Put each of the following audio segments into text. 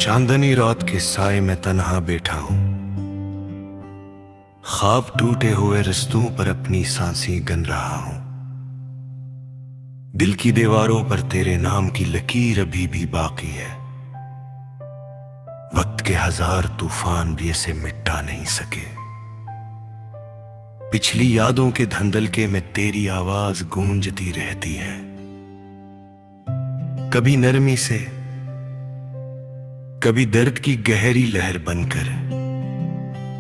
चांदनी रात के साए में तन्हा बैठा हूं, ख्वाब टूटे हुए रिश्तों पर अपनी सांसें गन रहा हूं। दिल की दीवारों पर तेरे नाम की लकीर अभी भी बाकी है। वक्त के हजार तूफान भी इसे मिटा नहीं सके। पिछली यादों के धंधलके में तेरी आवाज गूंजती रहती है, कभी नरमी से, कभी दर्द की गहरी लहर बनकर,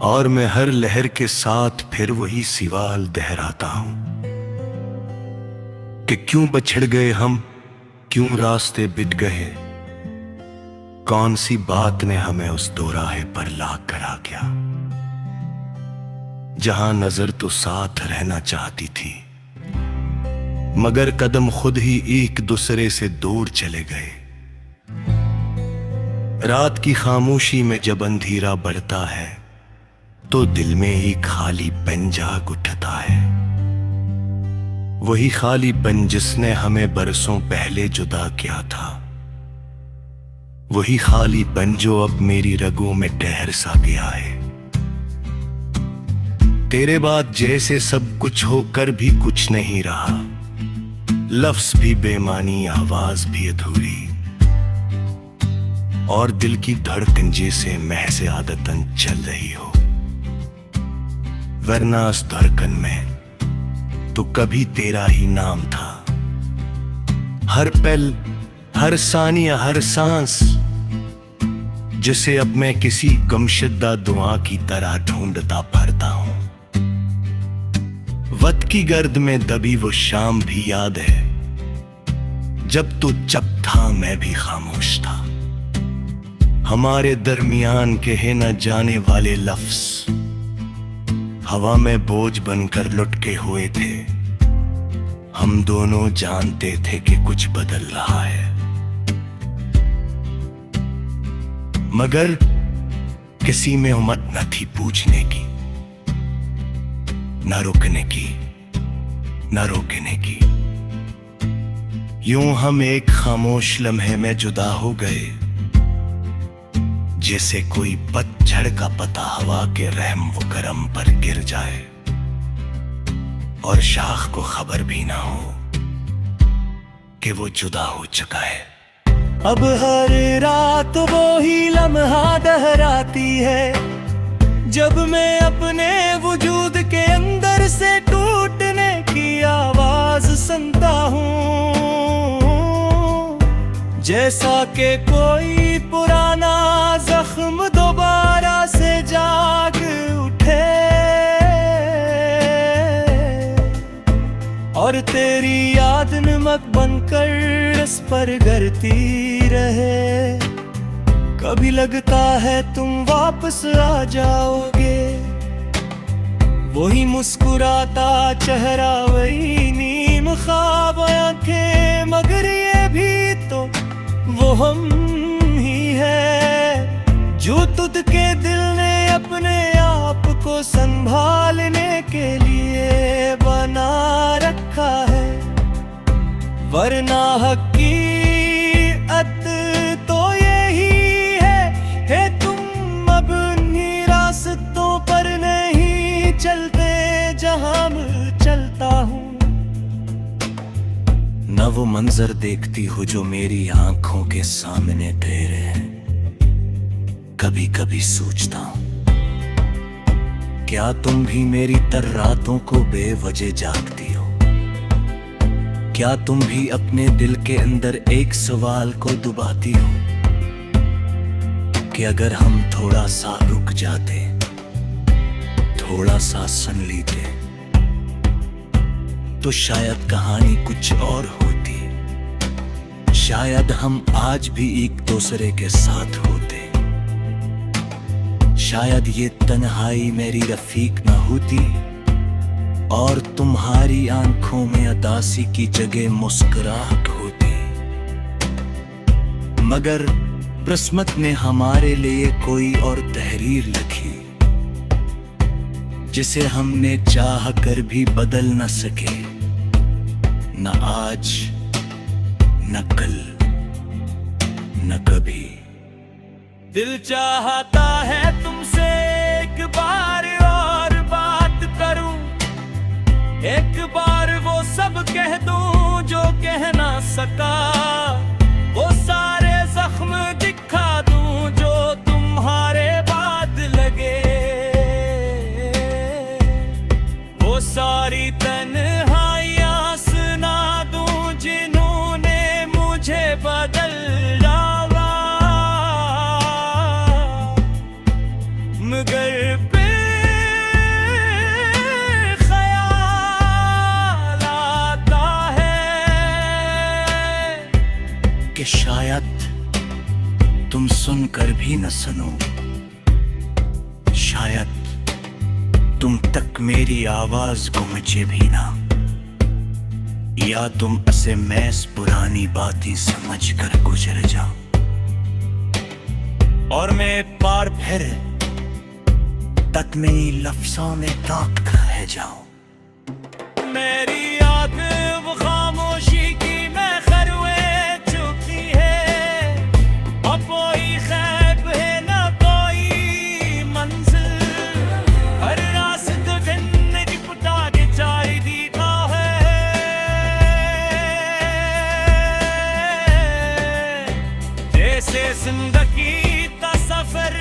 और मैं हर लहर के साथ फिर वही सवाल दोहराता हूं कि क्यों बछड़ गए हम, क्यों रास्ते बिट गए, कौन सी बात ने हमें उस दोराहे पर ला कर आ गया, जहां नजर तो साथ रहना चाहती थी मगर कदम खुद ही एक दूसरे से दूर चले गए। रात की खामोशी में जब अंधेरा बढ़ता है तो दिल में ही खालीपन जाग उठता है। वही खालीपन जिसने हमें बरसों पहले जुदा किया था, वही खालीपन जो अब मेरी रगों में ठहर सा गया है। तेरे बाद जैसे सब कुछ होकर भी कुछ नहीं रहा, लफ्ज भी बेमानी, आवाज भी अधूरी, और दिल की धड़कन जैसे महज आदतन चल रही हो। वरना उस धड़कन में तो कभी तेरा ही नाम था। हर पल, हर सानिया, हर सांस, जिसे अब मैं किसी गमशुदा दुआ की तरह ढूंढता फिरता हूं। वक्त की गर्द में दबी वो शाम भी याद है, जब तू चुप था मैं भी खामोश था। हमारे दरमियान कहे न जाने वाले लफ्ज हवा में बोझ बनकर लुटके हुए थे। हम दोनों जानते थे कि कुछ बदल रहा है, मगर किसी में हिम्मत न थी पूछने की, न रुकने की, न रोकने की। यूं हम एक खामोश लम्हे में जुदा हो गए, जैसे कोई पतझड़ का पता हवा के रहम व करम पर गिर जाए और शाख को खबर भी ना हो कि वो जुदा हो चुका है। अब हर रात वो ही लम्हा दोहराती है, जब मैं अपने वजूद के अंदर से टूटने की आवाज सुनता हूँ, जैसा कि कोई पुराना जख्म दोबारा से जाग उठे और तेरी याद नमक बनकर इस पर गिरती रहे। कभी लगता है तुम वापस आ जाओगे, वही मुस्कुराता चेहरा, वही नीम ख्वाब आंखें, मगर ये भी तो वो हम ही है जो तुझ के दिल ने अपने आप को संभालने के लिए बना रखा है। वरना हकीकत तो यही है तुम अब उन्हीं रास्तों पर नहीं चलते जहां मैं चलता हूँ। न वो मंजर देखती हो जो मेरी आंखों के सामने ठहरे हैं। कभी कभी सोचता हूं, क्या तुम भी मेरी तरह रातों को बेवजह जागती हो? क्या तुम भी अपने दिल के अंदर एक सवाल को दबाती हो कि अगर हम थोड़ा सा रुक जाते, थोड़ा सा सुन लेते, तो शायद कहानी कुछ और होती। शायद हम आज भी एक दूसरे के साथ होते। शायद ये तन्हाई मेरी रफीक न होती और तुम्हारी आंखों में उदासी की जगह मुस्कुराहट होती। मगर किस्मत ने हमारे लिए कोई और तहरीर लिखी, जिसे हमने चाह कर भी बदल न सके। न आज, न कल, न कभी। दिल चाहता है तुमसे एक बार और बात करूं, एक बार वो सब कह दूं जो कह ना सका, वो सारे जख्म दिखा दूं जो तुम्हारे बाद लगे, वो सारी तन्हाइयां सुना दूं जिन्होंने मुझे बदल डाला, मगर ख्याल आता है कि शायद तुम सुनकर भी न सुनो, शायद तुम तक मेरी आवाज गूंजे भी ना, या तुम ऐसे मैस पुरानी बातें समझ कर गुजर जाओ और मैं बार फिर तत्मेई लफ्जों में ताक रह जाऊं। मेरी आंख वो खामोशी की मैं खरवे चुकी है, और कोई खैब है ना कोई मंजिल, हर रास्ता गन्ने की पुटा के चाय दीता है, जैसे जिंदगी का सफर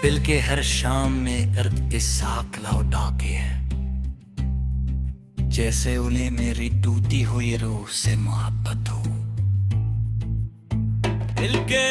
दिल के हर शाम में दर्द के साथ लौटा के है, जैसे उन्हें मेरी टूटी हुई रूह से मोहब्बत हो। दिल के